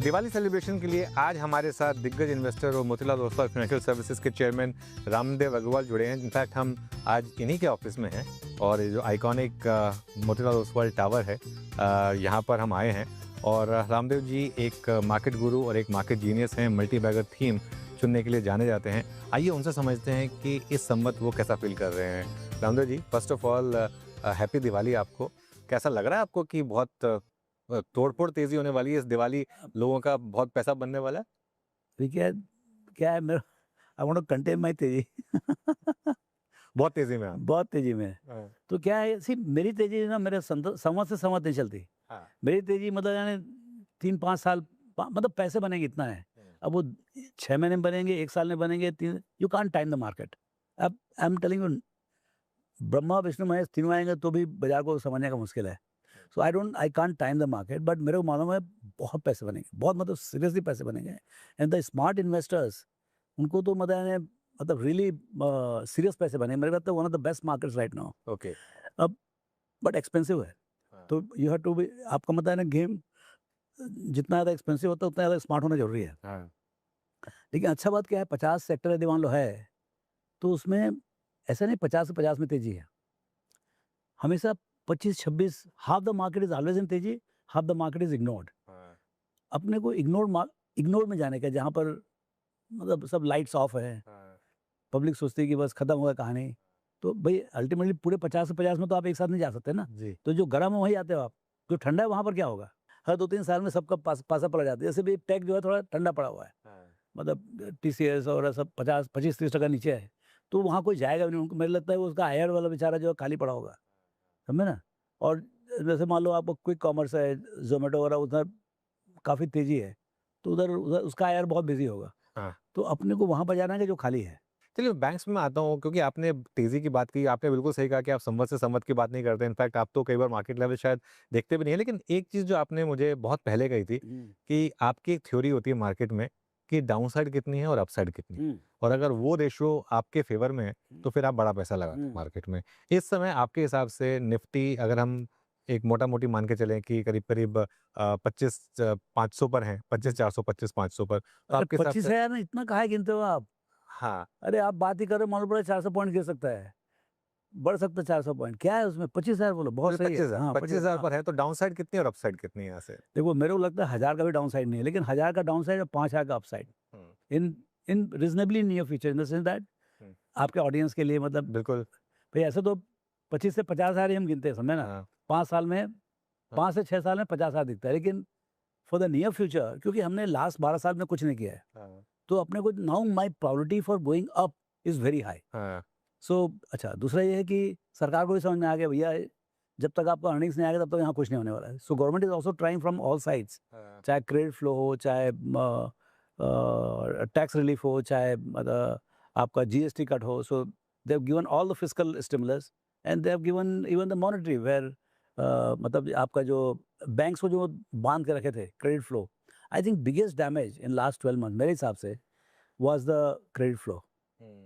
Diwali celebration के लिए आज हमारे साथ दिग्गज इन्वेस्टर और मोतीलाल ओसवाल फाइनेंशियल सर्विसेज के चेयरमैन रामदेव अग्रवाल जुड़े हैं। इनफैक्ट हम आज इन्हीं के ऑफिस में हैं और ये जो आइकॉनिक मोतीलाल ओसवाल टावर है यहाँ पर हम आए हैं। और रामदेव जी एक मार्केट गुरु और एक मार्केट जीनियस हैं, मल्टी बैगर थीम चुनने के लिए जाने जाते हैं। आइए उनसे समझते हैं कि इस संवत वो कैसा फील कर रहे हैं। Ramdev ji, first of all happy Diwali आपको। कैसा लग रहा है आपको कि बहुत तोड़फोड़ तेजी होने वाली है इस दिवाली, लोगों का बहुत पैसा बनने वाला है? देखिए क्या है, मेरा I want to contain my तेजी। बहुत तेजी में आप? बहुत तेजी में। तो क्या है, सी मेरी तेजी ना मेरे संवत से संवत नहीं चलती। मेरी तेजी मतलब यानी 3-5 साल मतलब पैसे बनेंगे इतना है। अब वो 6 महीने में बनेंगे, 1 साल में बनेंगे, 3 you can't time the market. अब I am telling you, Brahma Vishnu Mahesh तीनों आएंगे तो भी बाजार को समझने का मुश्किल है। So I can't time the market, but मेरे को मालूम है बहुत पैसे बनेंगे, बहुत मतलब सीरियसली पैसे बनेंगे। एंड द स्मार्ट इन्वेस्टर्स, उनको तो मतलब रियली सीरियस पैसे बने। मेरे को one of the best markets right now. Okay. अब बट एक्सपेंसिव है, तो यू हैव टू बी, आपका मतलब है ना, गेम जितना ज़्यादा एक्सपेंसिव होता है उतना ज़्यादा स्मार्ट होना जरूरी है। लेकिन अच्छा बात क्या है, 50 सेक्टर यदि मान लो है तो उसमें ऐसा नहीं 50 से 50 में तेजी है। हमेशा 25-26, half the market is always in तेजी, half the market is ignored. अपने को इग्नोर में जाने का, जहाँ पर मतलब सब लाइट्स ऑफ है, पब्लिक सोचती है कि बस खत्म होगा कहानी। तो भाई अल्टीमेटली पूरे 50 से 50 में तो आप एक साथ नहीं जा सकते ना जी। तो जो गर्म है वहीं आते हो आप, जो ठंडा है वहाँ पर क्या होगा? हर 2-3 साल में सबका पासा पड़ जाता है। जैसे भी टेक जो है थोड़ा ठंडा पड़ा हुआ है, मतलब TCS और सब 50-25-30% नीचे है, तो वहाँ कोई जाएगा भी नहीं। उनको मुझे लगता है वो उसका हायर वाला बेचारा जो है खाली पड़ा होगा, समझे ना। और जैसे मान लो आपको क्विक कॉमर्स है, जोमेटो वगैरह, उधर काफ़ी तेजी है, तो उधर उधर उसका हायर बहुत बिजी होगा। तो अपने को वहाँ पर जाना है कि जो खाली है। चलिए बैंक्स में आता हूँ, क्योंकि आपने तेजी की बात की, आपने बिल्कुल सही कहा कि आप संवत से संवत की बात नहीं करते। इनफैक्ट आप तो कई बार मार्केट लेवल शायद देखते भी नहीं है। लेकिन एक चीज़ जो आपने मुझे बहुत पहले कही थी कि आपकी एक थ्योरी होती है मार्केट में कि डाउनसाइड कितनी है और अपसाइड कितनी है, और अगर वो रेशियो आपके फेवर में है तो फिर आप बड़ा पैसा लगाते हैं मार्केट में। इस समय आपके हिसाब से निफ्टी, अगर हम एक मोटा मोटी मान के चलें कि करीब करीब 25,500 पर है, 25,400, 25,500 पर, तो आपके हिसाब 25 से? है यार, इतना कहा गिनते हो आप? हाँ, अरे आप बात ही कर रहे हो, मालूम पड़ा 400 पॉइंट गिर सकता है, बढ़ सकता है 400 पॉइंट। क्या है उसमें? 25,000 बोलो, बहुत सही है। 25,000, हाँ 25,000 हाँ। पर है तो डाउनसाइड कितनी और अपसाइड कितनी है यहाँ से? देखो मेरे को लगता है 1000 का भी डाउन साइड नहीं है, लेकिन 1000 का डाउन साइड और 5000 का upside in in reasonably near future, in the sense that आपके ऑडियंस के लिए, मतलब बिल्कुल। भाई ऐसे तो 25 से 50,000 ही हम गिनते हैं, समझे ना। हाँ, 5 साल में, 5 से 6 साल में 50,000 दिखता है, लेकिन फॉर द नियर फ्यूचर, क्योंकि हमने लास्ट 12 साल में कुछ नहीं किया है, हाँ, तो अपने को now my probability for going up is very high. हाँ, सो अच्छा, दूसरा ये है कि सरकार को भी समझ में आ गया भैया, जब तक आपका अर्निंग्स नहीं आएगा तब तक यहाँ कुछ नहीं होने वाला है। So government is also trying from all sides, हाँ, चाहे क्रेडिट फ्लो हो, चाहे टैक्स रिलीफ हो, चाहे आपका GST कट हो। So they have given all the fiscal stimulus and they have given even the monetary, where मतलब आपका जो बैंक्स को जो बांध के रखे थे credit flow. I think biggest damage in last 12 month मेरे हिसाब से was the credit flow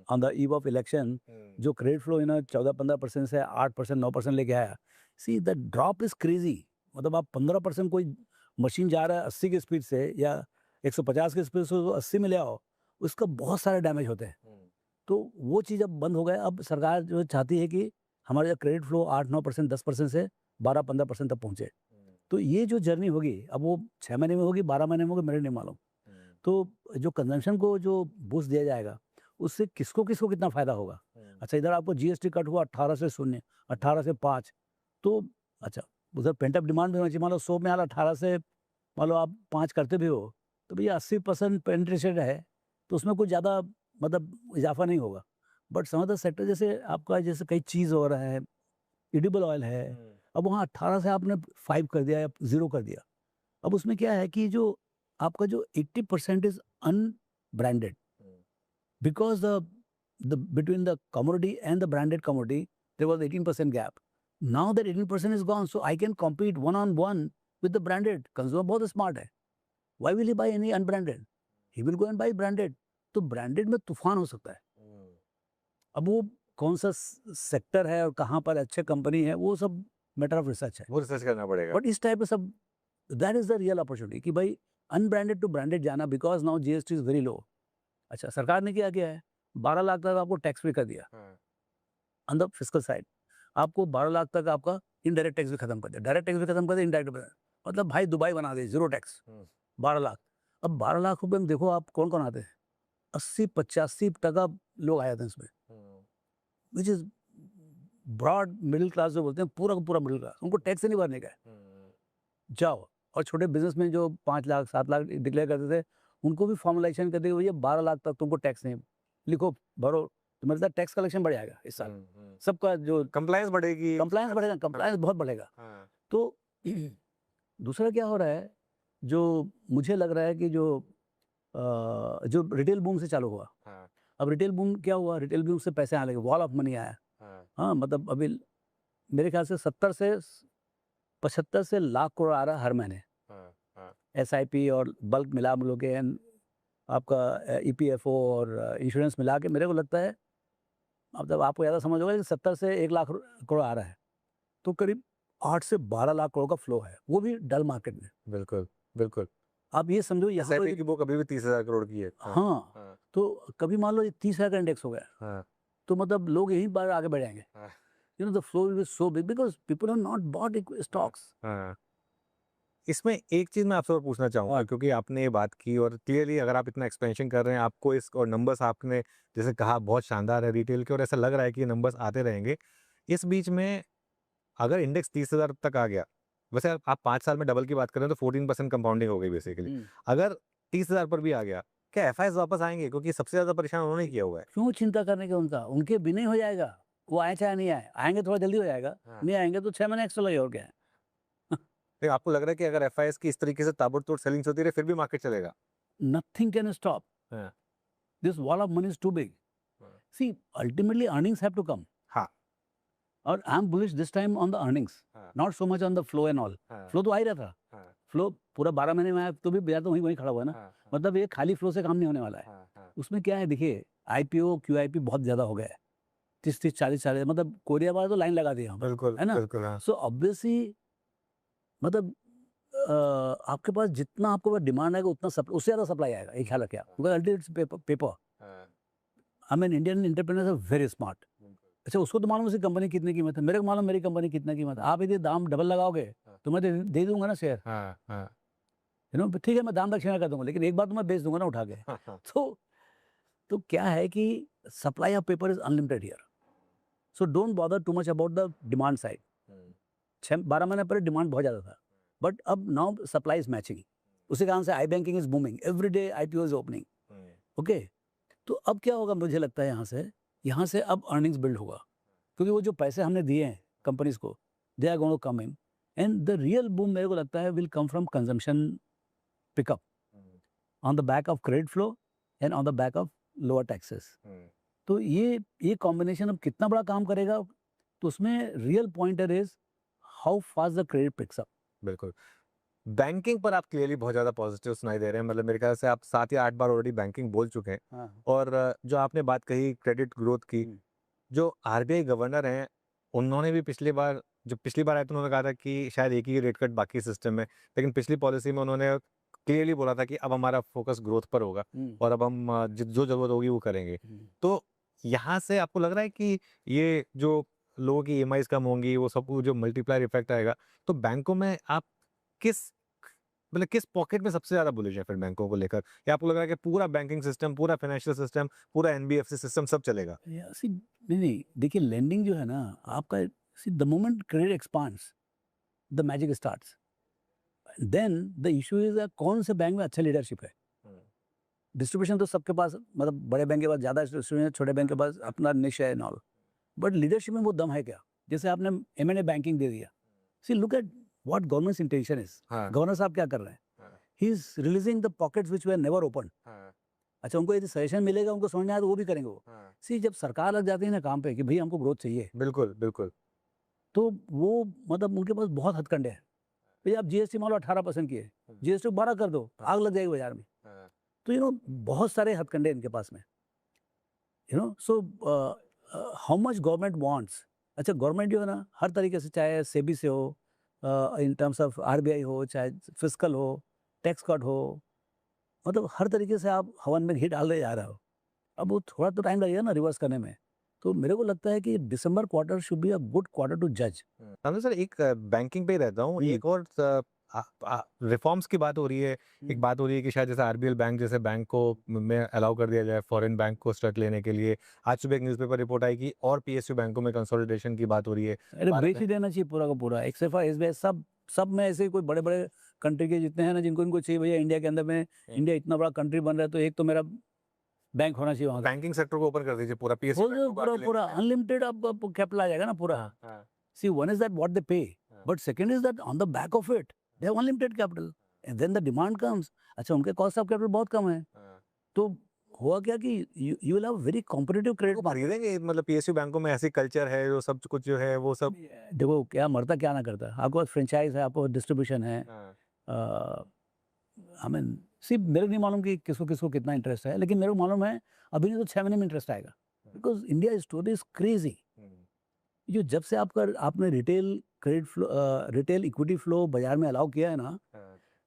on the eve of election। जो क्रेडिट फ्लो 14-15% से 8%, 9% लेके आया। See the drop is crazy. मतलब आप 15% कोई मशीन जा रहा है 80 की स्पीड से या 150 की स्पीड से, तो 80 में ले आओ, उसका बहुत सारे डैमेज होते हैं। तो वो चीज़ अब बंद हो गया। अब सरकार जो चाहती है कि हमारा जो क्रेडिट फ्लो 8-9%, 10% से 12-15% तक पहुँचे। तो ये जो जर्नी होगी, अब वो 6 महीने में होगी, 12 महीने में होगी, मेरे नहीं मालूम। तो जो कंजम्पशन को जो बूस्ट दिया जाएगा, उससे किसको किसको कितना फायदा होगा? अच्छा, इधर आपको GST कट हुआ 18 से 0, 18 से 5, तो अच्छा उधर पेंटअप डिमांड भी होनी चाहिए। मान लो 100 में हाल 18 से मान लो आप 5 करते भी हो, तो भैया 80% पेनिट्रेशन है, तो उसमें कुछ ज़्यादा मतलब इजाफा नहीं होगा। बट सम अदर सेक्टर, जैसे आपका जैसे कई चीज़ हो रहा है, एडिबल ऑयल है, अब वहाँ 18 से आपने 5 कर दिया या 0 कर दिया। अब उसमें क्या है कि जो आपका जो 80% is unbranded, because the between the commodity and the branded commodity there was 18% gap. Now that 18% is gone, so I can compete one on one with the branded. Consumer बहुत स्मार्ट है, why will he buy any unbranded? He will go and buy branded. तो branded में तूफान हो सकता है। अब वो कौन सा सेक्टर है और कहाँ पर अच्छे कंपनी है, वो सब मैटर ऑफ रिसर्च है। वो रिसर्च करना पड़ेगा। बट इस टाइप में सब, that is the real opportunity कि भाई अनब्रांडेड टू ब्रांडेड जाना, because now GST is very low. अच्छा, सरकार ने क्या किया है, 12 लाख तक आपको टैक्स फ्री कर दिया ऑन द फिस्कल साइड। आपको 12 लाख तक आपका इनडायरेक्ट टैक्स भी खत्म कर दिया, डायरेक्ट टैक्स भी खत्म कर दिया, इनडायरेक्ट, मतलब भाई दुबई बना दे, जीरो टैक्स। 12 लाख। अब 12 लाख रुपए में देखो आप कौन कौन आते हैं, 80-85% लोग आ जाते हैं इसमें, which is broad middle class जो बोलते हैं, पूरा का पूरा मिडिल क्लास, उनको टैक्स नहीं भरने का है। जाओ, और छोटे बिजनेसमैन जो 5 लाख 7 लाख डिक्लेयर करते थे, उनको भी फॉर्मलाइजेशन कर दिया, भैया 12 लाख तक तुमको टैक्स नहीं, लिखो भरो, तुम्हारे साथ टैक्स कलेक्शन बढ़ जाएगा इस साल। सबका जो कंप्लायंस बढ़ेगी, कंप्लायंस बढ़ेगा, कंप्लायंस बहुत बढ़ेगा। तो दूसरा क्या हो रहा है, जो मुझे लग रहा है कि जो रिटेल बूम से चालू हुआ, अब रिटेल बूम क्या हुआ, रिटेल बूम से पैसे आने लगे, वॉल ऑफ मनी आया। हाँ, मतलब अभी मेरे ख्याल से 70 से 75 से लाख करोड़ आ रहा है हर महीने, एसआईपी और बल्क मिला मिलो के, आपका ईपीएफओ और इंश्योरेंस मिला के, मेरे को लगता है, मतलब आपको ज़्यादा समझ होगा कि 70 से 1 लाख करोड़ आ रहा है, तो करीब 8 से 12 लाख करोड़ का फ्लो है, वो भी डल मार्केट में। बिल्कुल बिल्कुल। आप ये समझो यहाँ पर एसआईपी की बुक अभी भी 30,000 करोड़ की है। हाँ, तो कभी मान लो ये 30,000 का इंडेक्स हो गया, तो मतलब लोग यहीं पर आगे बढ़ जाएंगे। You know the flow will be so big because people have not bought stocks. इसमें एक चीज़ मैं आपसे और पूछना चाहूँगा, क्योंकि आपने ये बात की और क्लियरली अगर आप इतना एक्सपेंशन कर रहे हैं, आपको इस और नंबर्स आपने जैसे कहा बहुत शानदार है रिटेल के, और ऐसा लग रहा है कि ये नंबर्स आते रहेंगे। इस बीच में अगर इंडेक्स 30,000 तक आ गया, वैसे आप 5 साल में डबल की बात करें तो 14% कंपाउंडिंग हो गई बेसिकली। अगर 30,000 पर भी आ गया, क्या एफआईआईज वापस आएंगे? क्योंकि सबसे ज़्यादा परेशान उन्होंने किया हुआ है। क्यों चिंता करने का उनका, उनके बिना ही हो जाएगा, वो आए चाहे नहीं आए, आएंगे थोड़ा जल्दी हो जाएगा, नहीं आएंगे तो 6 महीने एक्स्ट्रा लगे, और क्या है। लेकिन आपको लग रहा है कि अगर एफआईआईज की इस तरीके से ताबड़तोड़ सेलिंग होती रहे फिर भी मार्केट चलेगा? Nothing can stop. This wall of money is too big. See, ultimately earnings have to come. हाँ, और I am bullish this time on the earnings, not so much on the flow and all. Flow तो आ ही रहा था, flow पूरा 12 महीने में आया, तो भी बाजार तो वहीं खड़ा हुआ है ना। मतलब ये खाली फ्लो से काम नहीं होने वाला है। उसमें क्या है, देखिए आईपीओ क्यूआईपी बहुत ज्यादा हो गया है, 30-30 40-40, मतलब कोरिया वाला तो लाइन लगा दिया, बिल्कुल है ना। बिल्कुल। सो ऑब्वियसली मतलब आपके पास जितना आपको पास डिमांड आएगा उतना उससे ज्यादा सप्लाई आएगा, एक ख्याल रखिए आप, ultimately paper. I mean Indian entrepreneurs are very smart. अच्छा, उसको तो मालूम उसकी कंपनी कितनी कीमत है, मेरे को मालूम मेरी कंपनी कितना कीमत है। आप यदि दाम डबल लगाओगे तो मैं दे दूंगा ना शेयर, यू नो, ठीक है, मैं दाम दक्षिणा कर दूंगा, लेकिन एक बार तो मैं बेच दूंगा ना उठा के। तो क्या है कि supply of paper is unlimited here, so don't bother too much about the demand side. 12 महीने पहले डिमांड बहुत ज़्यादा था, बट अब नाउ सप्लाई इज मैचिंग, उसी कारण से I banking is booming, every day IPO is opening. Okay, तो अब क्या होगा, मुझे लगता है यहाँ से अब अर्निंग्स बिल्ड होगा, क्योंकि वो जो पैसे हमने दिए हैं कंपनीज को, they are going to come in, and the real boom मेरे को लगता है will come from consumption pickup on the back of credit flow and on the back of lower taxes. तो ये कॉम्बिनेशन अब कितना बड़ा काम करेगा, तो उसमें real pointer is how fast the credit picks up. बिल्कुल। बैंकिंग पर आप क्लियरली बहुत ज़्यादा पॉजिटिव सुनाई दे रहे हैं, मतलब मेरे ख्याल से आप 7 या 8 बार ऑलरेडी बैंकिंग बोल चुके हैं। और जो आपने बात कही क्रेडिट ग्रोथ की, जो आरबीआई गवर्नर हैं उन्होंने भी पिछली बार आए तो उन्होंने कहा था कि शायद एक ही रेट कट बाकी सिस्टम में, लेकिन पिछली पॉलिसी में उन्होंने क्लियरली बोला था कि अब हमारा फोकस ग्रोथ पर होगा और अब हम जो जरूरत होगी वो करेंगे। तो यहाँ से आपको लग रहा है कि ये जो लोगों की ईएमआईज कम होंगी, वो सब जो मल्टीप्लायर इफेक्ट आएगा, तो बैंकों में आप किस पॉकेट में सबसे ज्यादा बुलिश है फिर बैंकों को लेकर, या आपको लग रहा है कि पूरा बैंकिंग सिस्टम, पूरा फाइनेंशियल सिस्टम, पूरा एनबीएफसी सिस्टम सब चलेगा? नहीं, देखिए लेंडिंग जो है ना आपका, the moment credit expands the magic starts, then the issue is कौन से बैंक में अच्छा लीडरशिप है। डिस्ट्रीब्यूशन तो सबके पास, मतलब बड़े बैंक के पास ज्यादा डिस्ट्रीब्यूशन, छोटे बैंक के पास अपना निश है नॉल, बट लीडरशिप में वो दम है क्या। जैसे आपने M&A बैंकिंग दे दिया, see look at what government's intention is. Governor साहब क्या कर रहे हैं, he is releasing the pockets which were never open. अच्छा, उनको यदि सजेशन मिलेगा, उनको समझ में आया तो वो भी करेंगे वो। सी जब सरकार लग जाती है ना काम पे कि भाई हमको ग्रोथ चाहिए, बिल्कुल बिल्कुल, तो वो मतलब उनके पास बहुत हथकंडे हैं। भैया आप जीएसटी मान लो 18% की है, जीएसटी 12 कर दो, आग लग जाएगी बाजार में। तो यू नो बहुत सारे हथकंडे इनके पास में, you know. So how much government wants, अच्छा गवर्नमेंट जो है ना हर तरीके से, चाहे सेबी से हो, इन टर्म्स ऑफ आरबीआई हो, चाहे फिस्कल हो, टैक्स कट हो, मतलब हर तरीके से आप हवन में घी डाल रहे जा रहे हो। अब वो थोड़ा तो टाइम लगेगा ना रिवर्स करने में। तो मेरे को लगता है कि December quarter should be a good quarter to जज। रामदेव सर, एक बैंकिंग पे ही रहता हूँ, एक और रिफॉर्म्स की बात हो रही है। एक बात हो रही है कि शायद जैसे आरबीएल बैंक जैसे बैंक को में अलाउ कर दिया जाए फॉरेन बैंक को स्टक लेने के लिए। आज सुबह एक न्यूज़पेपर रिपोर्ट आई कि और पीएसयू बैंकों में कंसोलिडेशन की बात हो रही है। अरे भारत बेच में ही देना चाहिए पूरा का पूरा, एक्सेप्ट फॉर एसबीआई। सब में ऐसे कोई बड़े बड़े कंट्री के जितने हैं ना, जिनको इनको चाहिए भैया इंडिया के अंदर में, इंडिया इतना बड़ा कंट्री बन रहा है तो एक तो मेरा बैंक होना चाहिए वहाँ का। बैंकिंग सेक्टर को ओपन कर दीजिए पूरा, पीएसयू वो बैंक जो को पूरा बाकी पूरा लेने अनलिमिटेड अब कैपिटल आ जाएगा ना पूरा। हाँ, See, one is that what they pay, हाँ। but second is that on the back of it, they have unlimited capital, and then the demand comes. अच्छा, उनके cost of capital बहुत कम है, हाँ। तो हुआ क्या कि you will have very competitive credit वो market. खरीदेंगे, मतलब पीएसयू बैंकों में ऐसी कल्चर है जो सब कुछ जो है वो सब। देखो क्या मरता क्या ना करता, आपके पास फ्रेंचाइज है, आपके पास डिस्ट्रीब्यूशन है। हाँ, आई मीन सी, मेरे को नहीं मालूम कि किसको किसको कितना इंटरेस्ट है, लेकिन मेरे को मालूम है अभी नहीं तो 6 महीने में इंटरेस्ट आएगा, because India story is crazy. जो जब से आपने retail credit flow, retail equity flow बाजार में अलाउ किया है ना,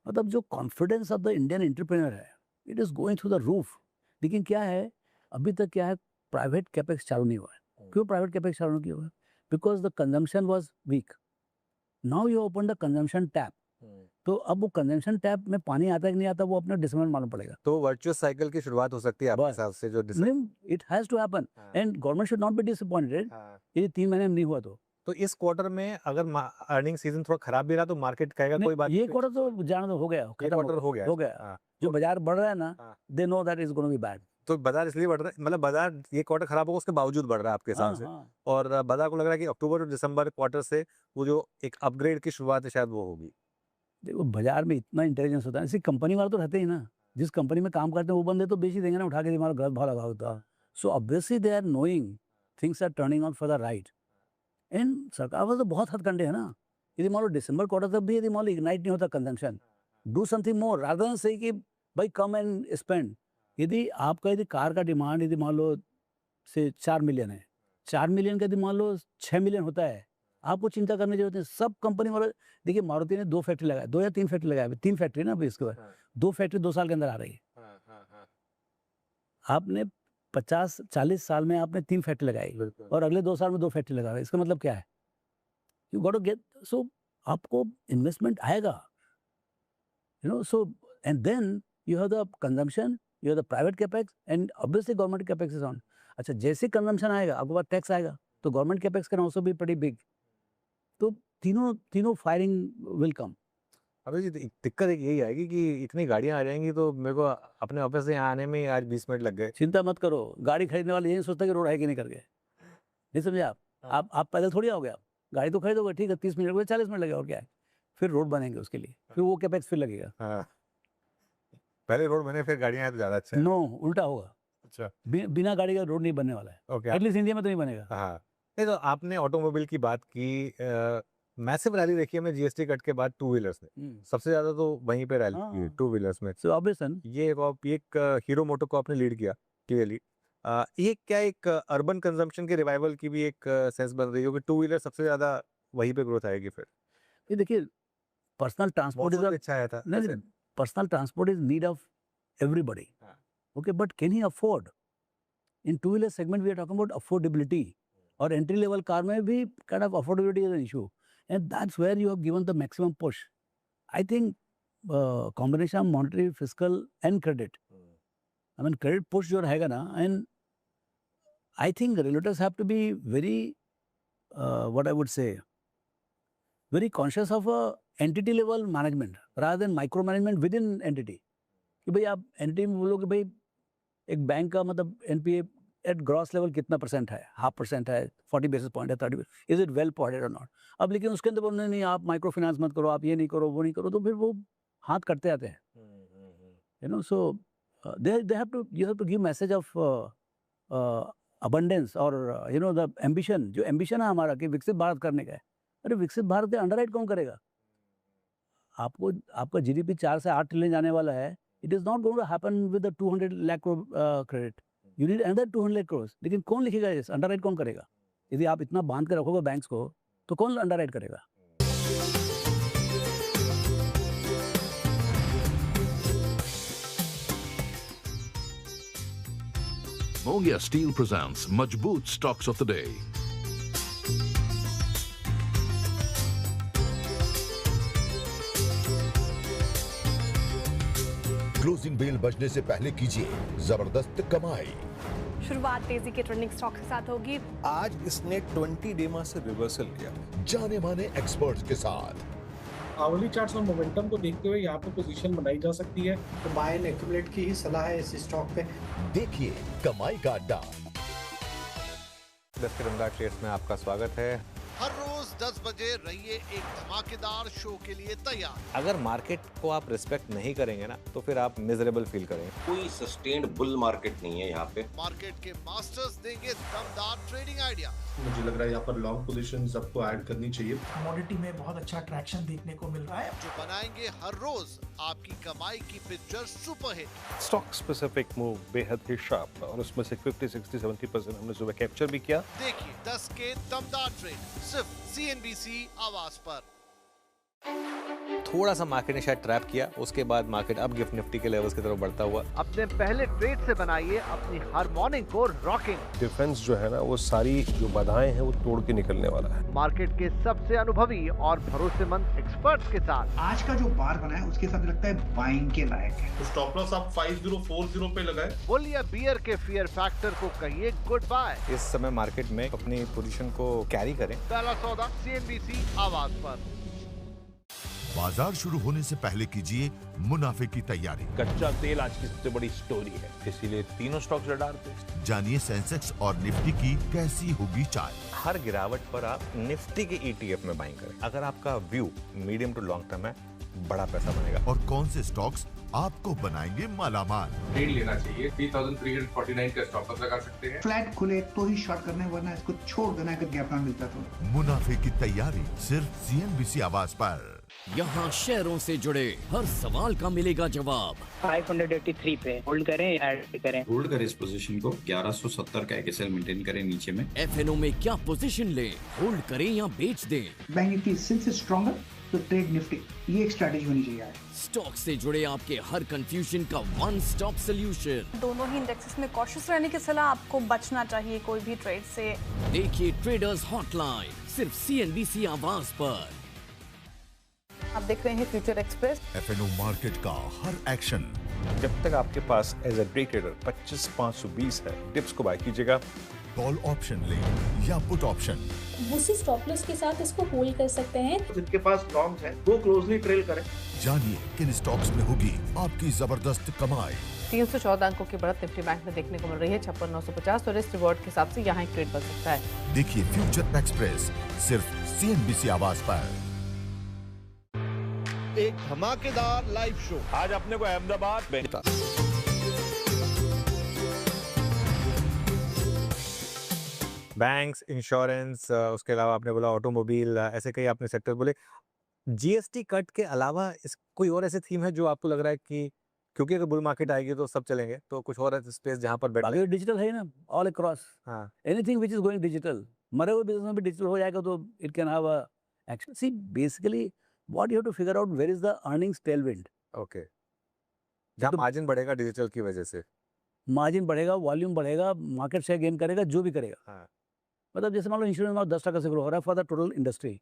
मतलब जो confidence of the Indian entrepreneur है, it is going through the roof. लेकिन क्या है, अभी तक क्या है, प्राइवेट कैपेक्स चालू नहीं हुआ है। क्यों प्राइवेट कैपेक्स चालू नहीं किया हुआ है? Because the consumption was weak. Now you open the consumption tap, तो अब वो कंजम्पशन टैप में पानी आता है कि नहीं आता, वो अपने दिसंबर में मालूम पड़ेगा। तो वर्चुअस साइकिल की शुरुआत हो सकती है आपके बस। हिसाब से जो it has to happen, and government should not be disappointed यदि 3 महीने में नहीं हुआ तो इस क्वार्टर में अगर अर्निंग सीजन थोड़ा खराब भी रहा तो मार्केट कहेगा कोई बात ये नहीं, क्वार्टर तो जाना तो हो गया, खत्म क्वार्टर हो गया गया। जो बाजार बढ़ रहा है ना, हाँ। They know that is gonna be bad. तो बाजार इसलिए बढ़ रहा है, मतलब बाजार ये क्वार्टर खराब होगा उसके बावजूद बढ़ रहा है आपके हिसाब से। और बाजार को लग रहा है कि अक्टूबर और दिसंबर क्वार्टर से वो जो एक अपग्रेड की शुरुआत है शायद वो होगी। देखो बाजार में इतना इंटेलिजेंस होता है, इसी कंपनी वाले तो रहते ही ना, जिस कंपनी में काम करते हैं वो बंदे तो बेच ही देंगे ना, उठा के हमारा गलत भाव लगा होता। So obviously they are knowing things are turning out for the right, and सरकार वाले तो बहुत हथकंडे है ना। यदि मान लो दिसंबर क्वार्टर तक भी यदि मान लो इग्नाइट नहीं होता consumption, do something more rather than से कि भाई कम एंड स्पेंड। यदि आपका यदि कार का डिमांड यदि मान लो से 4 मिलियन है, 4 मिलियन का यदि मान लो 6 मिलियन होता है, आपको चिंता करने की जरूरत नहीं। सब कंपनी वाले, देखिए मारुति ने 2 फैक्ट्री लगाए, 2 या 3 फैक्ट्री लगाए, 3 फैक्ट्री ना अभी इसके बाद, 2 फैक्ट्री 2 साल के अंदर आ रही है। आपने 50-40 साल में आपने 3 फैक्ट्री लगाई और अगले 2 साल में 2 फैक्ट्री लगा रहे, इसका मतलब क्या है? You got to get, so आपको इन्वेस्टमेंट आएगा, you know. So and then you have the consumption, you have the private capex, and obviously government capex is on. अच्छा, जैसे कंजम्पशन आएगा आपके पास टैक्स आएगा, तो government capex can also be pretty big. तो तीनों फायरिंग विल कम। अभी जी दिक्कत एक यही आएगी कि इतनी गाड़ियां आ जाएंगी तो मेरे को अपने ऑफिस से यहाँ आने में आज 20 मिनट लग गए। चिंता मत करो, गाड़ी खरीदने वाले यही सोचता कि रोड है कि नहीं करके, नहीं समझे आप? आप पैदल थोड़ी आओगे, आप गाड़ी तो खरीदोगे, ठीक है 30 मिनट 40 मिनट लगेगा और क्या है, फिर रोड बनेंगे उसके लिए, फिर वो कैपेक्स फिर लगेगा। पहले रोड बने फिर गाड़ियां आए तो ज्यादा अच्छा है। नो, उल्टा होगा। अच्छा, बिना गाड़ी का रोड नहीं बनने वाला है, ओके। एटलीस्ट इंडिया में तो नहीं बनेगा। हाँ, नहीं तो आपने ऑटोमोबाइल की बात की, मैसिव रैली देखी हमने जीएसटी कट के बाद टू व्हीलर्स में, सबसे ज्यादा तो वहीं पे रैली की टू व्हीलर्स में। सो ऑब्वियसली ये एक हीरो मोटो को आपने लीड किया क्लियरली। ये क्या एक अर्बन कंजम्पशन के रिवाइवल की भी एक सेंस बन रही है कि टू व्हीलर सबसे ज्यादा वहीं पे ग्रोथ आएगी फिर? ये देखिए, पर्सनल ट्रांसपोर्ट इज अच्छा आया था। नहीं, personal transport is need of everybody, okay, but can he afford? In two wheeler segment we are talking about affordability, और एंट्री लेवल कार में भी kind of affordability is an issue, and that's where you have given the maximum push. I think combination of monetary, fiscal and credit. I mean credit push जो रहेगा ना, and I think regulators have to be very what I would say, very conscious of a entity level management rather than micromanagement within entity. कि भाई आप entity में बोलो कि भाई एक बैंक का मतलब NPA एट ग्रॉस लेवल कितना परसेंट है, 0.5% है, 40 बेसिस पॉइंट है, 30, इज इट वेल पॉइंटेड और नॉट? अब लेकिन उसके अंदर बोलने नहीं, आप माइक्रो फाइनेंस मत करो, आप ये नहीं करो, वो नहीं करो, तो फिर वो हाथ करते आते हैं, you know. So they have to, you have to give message of abundance और यू नो द एम्बिशन, जो एम्बिशन है हमारा कि विकसित भारत करने का है। अरे विकसित भारत के अंडरराइट कौन करेगा? आपको आपका जीडीपी 4 से 8 ट्रिलियन जाने वाला है, it is not going to happen with the 200 lakh credit, you need another 200 crores। लेकिन कौन लिखेगा इस, अंडरराइट कौन करेगा? यदि आप इतना बांध के रखोगे बैंक्स को, तो कौन अंडरराइट करेगा? Mongia Steel presents Majboot Stocks of the Day. Closing bell बजने से पहले कीजिए जबरदस्त कमाई। शुरुआत तेजी के ट्रेंडिंग स्टॉक के साथ होगी। आज इसने 20 डेमा से रिवर्सल लिया। जाने माने एक्सपर्ट्स के साथ आवली चार्ट्स और मोमेंटम को देखते हुए यहाँ पे पोजीशन बनाई जा सकती है। तो बाय एंड एक्यूमुलेट की ही सलाह है इस स्टॉक पे। देखिए कमाई का अड्डा। 10 के दमदार ट्रेड्स में आपका स्वागत है। हर रोज 10 बजे रहिए एक धमाकेदार शो के लिए तैयार। अगर मार्केट को आप रिस्पेक्ट नहीं करेंगे ना तो फिर आप मिजरेबल फील करेंगे। कोई सस्टेन्ड बुल मार्केट नहीं है यहाँ पे। मार्केट के मास्टर्स देंगे दमदार ट्रेडिंग आइडिया। मुझे लग रहा है यहाँ पर लॉन्ग पोजीशंस आपको ऐड करनी चाहिए। कमोडिटी में बहुत अच्छा ट्रैक्शन देखने को मिल रहा है, जो बनाएंगे हर रोज आपकी कमाई की picture superhit. Stock specific move बेहद ही शार्प और उसमें से 50, 60, 70% हमने सुबह कैप्चर भी किया। देखिए 10 के दमदार ट्रेड सिर्फ CNBC आवाज पर। थोड़ा सा मार्केट ने शायद ट्रैप किया, उसके बाद मार्केट अब गिफ्ट निफ्टी के लेवल्स की तरफ बढ़ता हुआ। अपने पहले ट्रेड से बनाइए अपनी हर मॉर्निंग को रॉकिंग। डिफेंस जो है ना वो सारी जो बाधाएं हैं वो तोड़ के निकलने वाला है। मार्केट के सबसे अनुभवी और भरोसेमंद एक्सपर्ट्स के साथ। आज का जो बार बना है उसके हिसाब से लगता है बाइंग के लायक है। तो स्टॉप लॉस आप 5040 पे लगाए। बुल या बियर के फियर फैक्टर को कहिए गुड बाय। इस समय मार्केट में अपनी पोजीशन को कैरी करें। पहला सौदा CNBC आवाज पर। बाजार शुरू होने से पहले कीजिए मुनाफे की तैयारी। कच्चा तेल आज की सबसे बड़ी स्टोरी है, इसीलिए तीनों स्टॉक्स रडार पे। जानिए सेंसेक्स और निफ्टी की कैसी होगी चाल। हर गिरावट पर आप निफ्टी के ETF में बाइंग करें। अगर आपका view medium to long term है, बड़ा पैसा बनेगा। और कौन से स्टॉक्स आपको बनाएंगे मालामाल। ट्रेड लेना चाहिए। 3349 का स्टॉप लॉस लगा सकते हैं। फ्लैट खुले तो ही शॉर्ट करना है, वरना इसको छोड़ देना अगर गैप ना मिलता तो। मुनाफे की तैयारी सिर्फ CNBC आवाज पर। यहाँ शेयरों से जुड़े हर सवाल का मिलेगा जवाब। 583 पे होल्ड करें, ऐड करें। होल्ड करें इस पोजीशन को। 1170 का एक SL मेंटेन करें नीचे में। FNO में क्या पोजीशन ले, होल्ड करें या बेच दें। बैंक निफ्टी सिंस स्ट्रॉन्गर तो ट्रेड निफ्टी, ये एक स्ट्रैटेजी होनी चाहिए आज। स्टॉक से जुड़े आपके हर कंफ्यूजन का वन स्टॉप सोल्यूशन। दोनों ही इंडेक्सेस में कॉशियस रहने की सलाह, आपको बचना चाहिए कोई भी ट्रेड से। देखिए ट्रेडर्स हॉटलाइन सिर्फ CNBC आवाज पर। आप देख रहे हैं फ्यूचर एक्सप्रेस। FNO मार्केट का हर एक्शन। जब तक आपके पास एज अ डे ट्रेडर 25,520 है, डिप्स को बाय कीजिएगा। कॉल ऑप्शन ले या पुट ऑप्शन, उसी स्टॉप लॉस के साथ इसको होल्ड कर सकते हैं। जिनके पास लॉन्ग्स है वो क्लोजली ट्रेल करें। जानिए किन स्टॉक्स में होगी आपकी जबरदस्त कमाई। 314 अंकों की बढ़त निफ्टी बैंक में देखने को मिल रही है। 56,950 और रिस्क रिवॉर्ड के हिसाब से यहाँ एक ट्रेड बन सकता है। देखिए फ्यूचर एक्सप्रेस सिर्फ CNBC आवाज पर। एक धमाकेदार लाइव शो आज अपने को अहमदाबाद बैंक्स, इंश्योरेंस, उसके अलावा आपने बोला ऑटोमोबाइल, ऐसे कई आपने सेक्टर बोले। GST कट के अलावा इस कोई और ऐसे थीम है जो आपको लग रहा है कि क्योंकि अगर बुल मार्केट आएगी तो सब चलेंगे, तो कुछ और ऐसे स्पेस जहां पर बाकी डिजिटल है ना, ऑल अक्रॉस। हाँ, anything which is going digital, मरे हुए बिजनेस में भी डिजिटल हो जाएगा तो it can have a action. See basically what you have to figure out, where is the earnings tailwind. Okay, जहाँ मार्जिन बढ़ेगा डिजिटल की वजह से। मार्जिन बढ़ेगा, वॉल्यूम बढ़ेगा, मार्केट शेयर गेन करेगा, जो भी करेगा। हाँ। मतलब जैसे मान लो इंश्योरेंस में 10% से ग्रो हो रहा है for the total industry,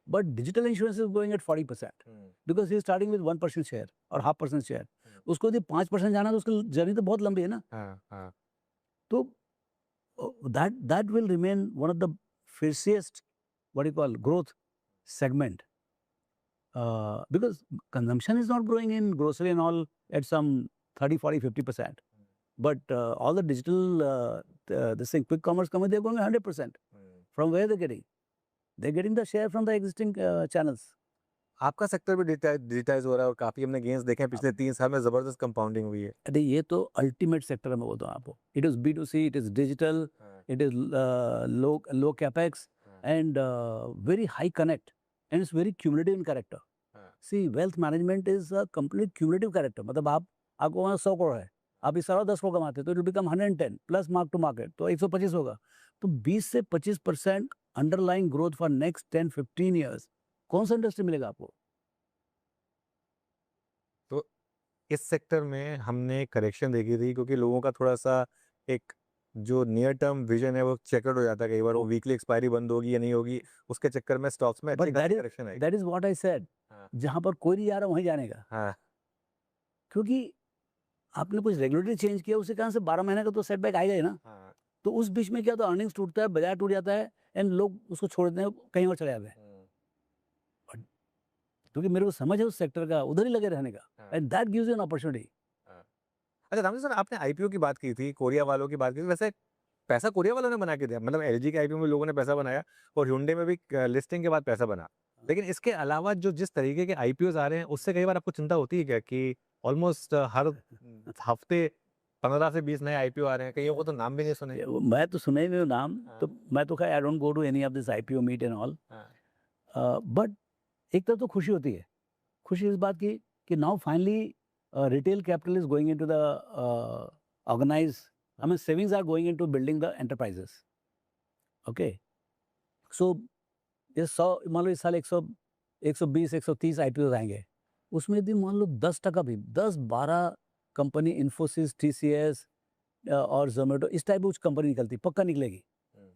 but digital insurance is going at 40% because he starting with 1% share और 0.5% शेयर। उसको यदि 5% जाना तो उसकी जर्नी तो बहुत लंबी है ना। तो that will remain one of the fiercest what you call growth segment because consumption is not growing in grocery and all at some 30, 40, 50%. But all the digital, this thing, quick commerce company, they're going 100%. From where they're getting? They're getting the share from the existing channels. आपका sector भी digitise हो रहा है और काफी हमने gains देखे हैं पिछले 3 साल में, जबरदस्त कंपाउंडिंग हुई है। अरे ये तो अल्टीमेट सेक्टर है, मैं बोलता हूँ आपको। It is B2C, it is digital, it is low capex and very high connect and it's very cumulative in character. See wealth management is a complete cumulative character. मतलब आपको वहाँ 100 करोड़ है, आप इस साल 10 करोड़ कमाते तो it will become 110 plus mark to market, तो 125 होगा। तो 20 से 25% underlying growth for next 10-15 years, कौन सा इंडस्ट्री मिलेगा आपको? तो इस सेक्टर में हमने करेक्शन देखी थी क्योंकि लोगों का थोड़ा सा एक जो नियर टर्म विजन है वो चेकआउट हो जाता है कई बार, वो वीकली एक्सपायरी बंद होगी या नहीं होगी, उसके चक्कर में स्टॉक्स में अच्छी खासी करेक्शन आएगी। That is what I said, जहां पर कोई नहीं जा रहा वहीं जाने का। हाँ, क्योंकि आपने कुछ रेगुलेटरी चेंज किया, उससे कहां से 12 महीने का तो सेटबैक आएगा ही ना। हाँ। तो उस बीच में क्या, तो अर्निंग्स टूटता है, बाजार टूट जाता है, एंड लोग उसको छोड़ देते हैं, कहीं और चले जाते हैं। क्योंकि मेरे को समझ है उस सेक्टर का, उधर ही लगे रहने का, and that gives you an opportunity. अच्छा रामजी सर, आपने आईपीओ की बात की थी, कोरिया वालों की बात की थी, वैसे पैसा कोरिया वालों ने बना के दिया? मतलब एलजी के आईपीओ में लोगों ने पैसा बनाया और hyundai में भी लिस्टिंग के बाद पैसा बना, लेकिन इसके अलावा जो जिस तरीके के आईपीओज आ रहे हैं उससे कई बार आपको चिंता होती है क्या कि ऑलमोस्ट हर हफ्ते 15 से 20 नए आईपीओ आ रहे हैं, कईयों को तो नाम भी नहीं सुने? मैं तो सुने ही नहीं नाम, तो मैं तो खैर I don't go to any of this IPO meet and all, but एक तरफ तो खुशी होती है, खुशी इस बात की कि now finally retail capital is going into the organized, I mean savings are going into building the enterprises. Okay, so ये 100 मान लो इस साल 120 130 IPOs आएंगे, उसमें यदि मान लो 10% भी, 10-12 कंपनी, इन्फोसिस, TCS और जोमेटो, इस टाइप की कुछ कंपनी निकलती, पक्का निकलेगी,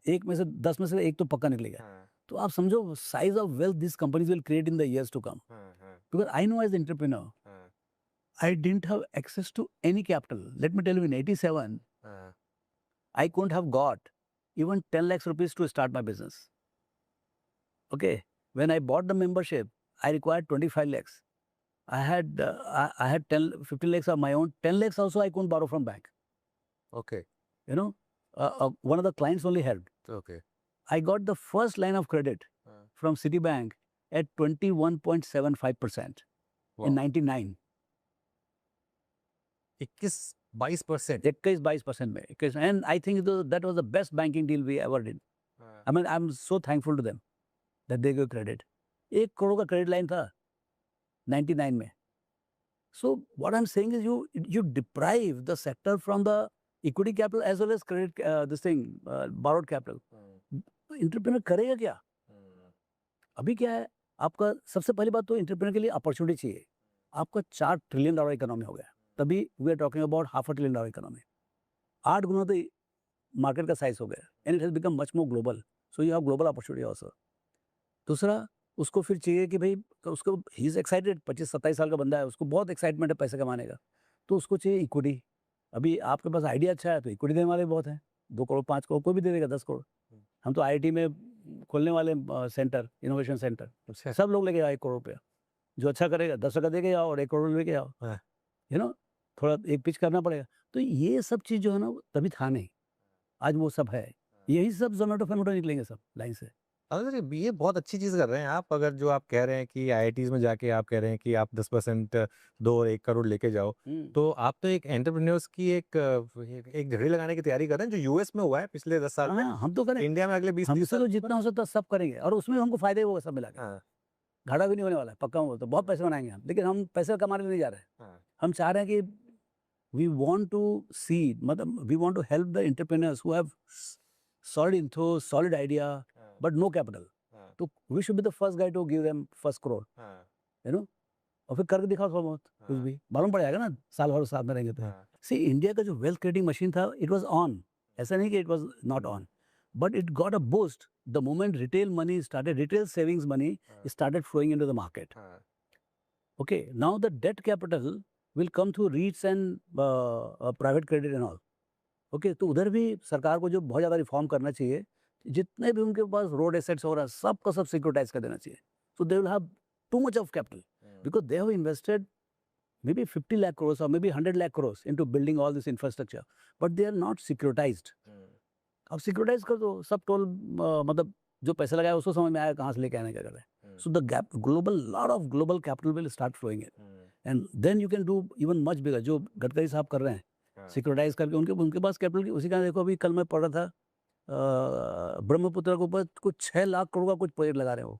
एक में से 10 में से एक तो पक्का निकलेगा। तो आप समझो size of wealth this companies will create in the years to come, because I know as entrepreneur I didn't have access to any capital. Let me tell you, in 87, I couldn't have got even 10 lakhs rupees to start my business. Okay, when I bought the membership, I required 25 lakhs. I had 15 lakhs of my own. 10 lakhs also I couldn't borrow from bank. Okay. You know, one of the clients only helped. Okay. I got the first line of credit from Citibank at 21.75% in 99. 21-22% में, and I think that was the best banking deal we ever did. I mean, I'm so thankful to them that they gave credit. 1 crore का credit line था 99 में. So what I'm saying is you deprive the sector from the equity capital as well as credit, borrowed capital. Entrepreneur करेगा क्या? अभी क्या है, आपका सबसे पहली बात तो entrepreneur के लिए अपॉर्चुनिटी चाहिए। आपका $4 ट्रिलियन इकोनॉमी हो गया, तभी we are talking about $500 billion economy, 8 गुना तो मार्केट का साइज हो गया, and it has become much more global, so you have global opportunity also. दूसरा, उसको फिर चाहिए कि भाई उसको, ही इज एक्साइटेड, 25-27 साल का बंदा है, उसको बहुत एक्साइटमेंट है पैसे कमाने का, तो उसको चाहिए इक्विटी। अभी आपके पास आइडिया अच्छा है तो इक्विटी देने वाले बहुत हैं, 2 करोड़ 5 करोड़ कोई भी दे देगा, 10 करोड़। हम तो IIT में खोलने वाले सेंटर, इनोवेशन सेंटर, सब लोग लेके आओ 1 करोड़ रुपया, जो अच्छा करेगा 10% देके आओ और 1 करोड़ लेके आओ, यू नो, थोड़ा एक पिच करना पड़ेगा। तो ये सब चीज़ जो है ना, तभी था नहीं, आज वो सब है, यही सब जोमेटो फेमेटो निकलेंगे सब लाइन से। अगर ये बहुत अच्छी चीज़ कर रहे हैं आप, अगर जो आप कह रहे हैं कि IITs में जाके आप कह रहे हैं कि आप 10% 2 और 1 करोड़ लेके जाओ, तो आप तो एक एंटरप्रेन्योर्स की एक झड़ी लगाने की तैयारी कर रहे हैं, जो यूएस में हुआ है पिछले 10 साल में। हम तो करें, इंडिया में अगले 20-30 साल तो जितना हो सकता है सब करेंगे, और उसमें हमको फायदे होगा सब मिला के, घाटा भी नहीं होने वाला है, पक्का होगा, तो बहुत पैसे बनाएंगे हम, लेकिन हम पैसे कमाने नहीं जा रहे हैं। हम चाह रहे हैं कि we want to see, we want to help the entrepreneurs who have solid info, solid idea, but no capital. So we should be the first guy to give them first crore, you know, और फिर करके दिखाओ थोड़ा बहुत, कुछ भी मालूम पड़ जाएगा ना, साल भर साथ में रहेंगे तो। See, इंडिया का जो वेल्थ क्रिएटिंग मशीन था, it was on, ऐसा नहीं कि it was not on, but it got a boost the moment retail money started, retail savings money started flowing into the market. Okay, now the debt capital will come through REITs and private credit and all. Okay, तो उधर भी सरकार को जो बहुत ज़्यादा reform करना चाहिए, जितने भी उनके पास रोड एसेट्स हो रहा है सब का सब सिक्योरिटाइज कर देना चाहिए, so they will have too much of capital because they have invested maybe 50 lakh crores or maybe 100 lakh crores into building all this infrastructure, but they are not securitized. अब सिक्योरिटाइज कर दो, सब toll, मतलब जो पैसा लगाया उसको समझ में आया कहाँ से लेके आने का कर रहे हैं, so the gap, lot of global capital will start flowing in. And then you can do even much bigger, जो गडकरी साहब कर रहे हैं, सिक्योरिटाइज करके उनके पास कैपिटल की, उसी का देखो अभी कल मैं पढ़ रहा था, ब्रह्मपुत्र के ऊपर कुछ 6 लाख करोड़ का कुछ प्रोजेक्ट लगा रहे हो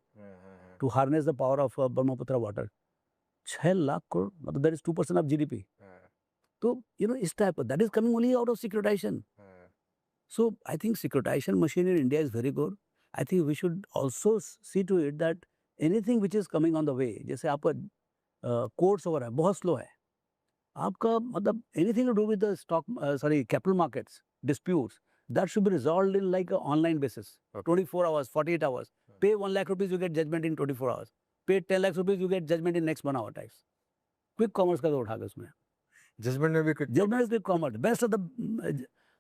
to harness the power of Brahmaputra water, 6 lakh crore, मतलब दैट इज 2% ऑफ GDP. तो यू नो इस type, that is coming only out of securitization. So I think securitization machine in India is very good. I think we should also see to it that anything which is coming on the way, जैसे आपका courts वगैरह बहुत slow है, आपका मतलब anything to do with the stock, capital markets, disputes, that should be resolved in like an online basis. 24 hours, 48 hours. Pay 1 lakh rupees, you get judgment in 24 hours. Pay 10 lakhs rupees, you get judgment in next 1 hour types. Quick commerce का तो उठा के उसमें. Judgment में भी quick. Judgment is quick commerce. Best of the,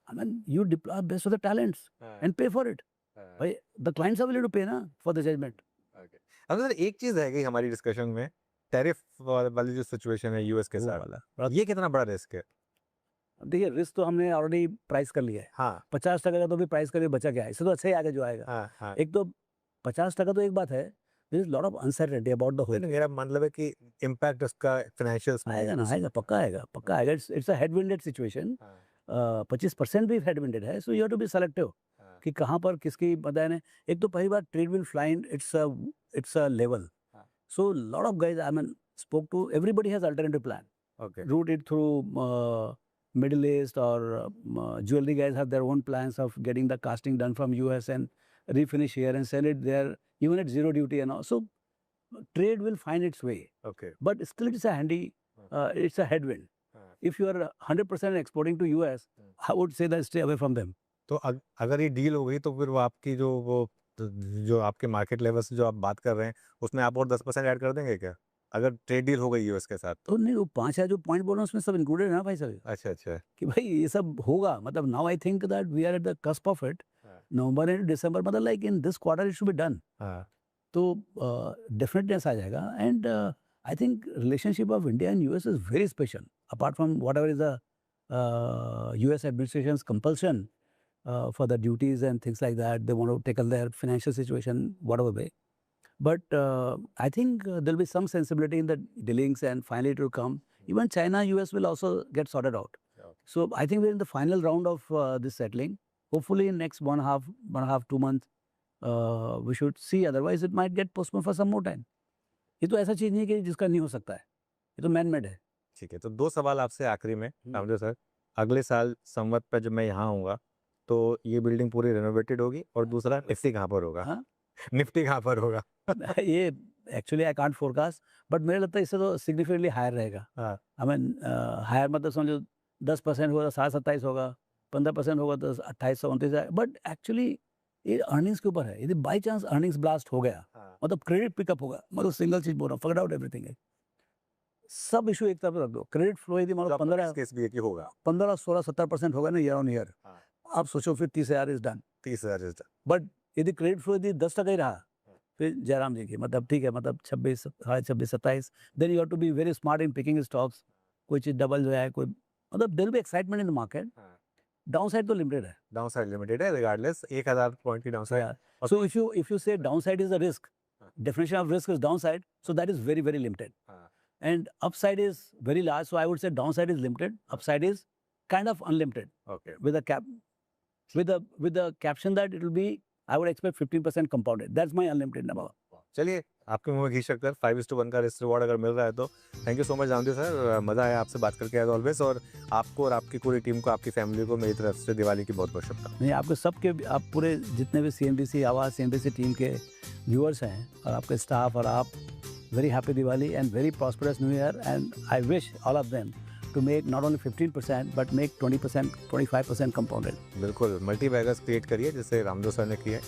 I mean, you deploy best of the talents and pay for it. भाई, the clients are willing to pay ना for the judgment. अब सर एक चीज रह गई हमारी डिस्कशन में, tariff वाली जो सिचुएशन है यूएस के साथ वाला, ये कितना बड़ा रिस्क है? देखिए रिस्क तो हमने ऑलरेडी प्राइस कर लिया है. हाँ. 50% का तो भी प्राइस करके बचा क्या है, इससे तो अच्छा ही आगे जो आएगा. हाँ, हाँ. एक तो 50% तो एक बात है, there is lot of uncertainty about the whole. मेरा मतलब है कि इम्पैक्ट उसका फाइनेंशियल्स में आएगा ना, आएगा, पक्का आएगा. It's a headwinded situation. 25% भी headwinded है, so you have to be selective कि कहाँ पर किसकी पता है. एक तो पहली बार trade will fly, it's a level. So lot of guys, I mean, spoke to, everybody has alternative plan. Okay. Route it through Middle East, or jewelry guys have their own plans of getting the casting done from US and refinish here and send it there, even at zero duty and all. So trade will find its way. Okay. But still it's a handy, it's a headwind. If you are 100% exporting to US, I would say that stay away from them. तो अगर ये deal हो गई तो फिर वो आपकी जो आपके मार्केट लेवल से जो आप बात कर रहे हैं उसमें आप और 10% ऐड कर देंगे क्या, अगर ट्रेड डील हो गई यूएस के साथ? तो नहीं, वो 5 जो पॉइंट बोल रहा हूँ उसमें सब इंक्लूडेड है ना भाई साहब. अच्छा कि भाई ये सब होगा, मतलब now I think that we are at the cusp of it. November and December, मतलब like in this quarter it should be done. तो डेफिनेटनेस आ जाएगा. And I think relationship of India and US is very special, apart from whatever is the US administration's compulsion for the duties and things like that. They want to tackle their financial situation whatever way. But I think there will be some sensibility in the dealings, and finally it will come. Even China, US will also get sorted out. So I think we're in the final round of this settling. Hopefully in next 1.5, 2 months, we should see. Otherwise it might get postponed for some more time. ये तो ऐसा चीज नहीं कि जिसका नहीं हो सकता है, ये तो मैन मेड है. ठीक है, तो 2 सवाल आपसे आखिरी में. रामदेव सर, अगले साल संवत पे जब मैं यहाँ आऊँगा तो ये बिल्डिंग पूरी रेनोवेटेड होगी, और दूसरा निफ्टी कहाँ पर होगा? निफ्टी कहाँ पर होगा? ये actually I can't forecast, but मेरे लगता है इससे तो सिग्निफिकेंटली हायर रहेगा. आई मीन हायर मतलब समझो 10% होगा तो 27 होगा, 15% होगा तो 28-29. बट एक्चुअली ये अर्निंग्स के ऊपर है. यदि बाई चांस अर्निंग्स ब्लास्ट हो गया, मतलब क्रेडिट पिकअप होगा, मतलब सिंगल चीज बोल रहा हूँ, फॉरगेट आउट एवरीथिंग है, सब इशू एक तरफ रख दो. क्रेडिट फ्लो यदि मतलब 15-16-17% होगा ना ईयर ऑन ईयर, आप सोचो फिर 30,000 is done. 30,000 is done. But यदि क्रेडिट फ्लो यदि 10% ही रहा, फिर जयराम जी की मतलब ठीक है, मतलब 26, 27, then you have to be very smart in picking stocks. कोई चीज डबल जो है, कोई मतलब there will be excitement in the market. Downside तो लिमिटेड है. डाउनसाइड लिमिटेड है रिगार्डलेस 1000 पॉइंट की downside. So if you say downside is a risk, definition of risk is downside, so that is very very limited. And upside is very large, so I would say downside is limited, upside is kind of unlimited. Okay. With the caption that it will be, I would expect 15% compounded. That's my unlimited number. चलिए, आपके मुंह में घी शक्कर 5:1 का risk reward अगर मिल रहा है तो thank you so much Ramdev sir. मज़ा आया आपसे बात करके एज ऑलवेज, और आपको और आपकी पूरी टीम को, आपकी फैमिली को मेरी तरफ से दिवाली की बहुत बहुत शुभकामनाएं. नहीं, आपके सबके, आप पूरे जितने भी CNBC आवाज़ CNBC टीम के व्यूअर्स हैं और आपके स्टाफ और आप, very happy Diwali and very prosperous new year. And I wish all of them to make not only 15% but make 20%, 25% compounded. बिल्कुल, मल्टी बैगर्स क्रिएट करिए जैसे रामदेव सर ने किए,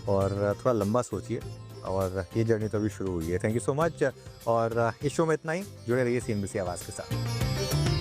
और थोड़ा लंबा सोचिए, और ये जर्नी तो अभी शुरू हुई है. थैंक यू सो मच, और इस शो में इतना ही. जुड़े रहिए CNBC आवाज़ के साथ.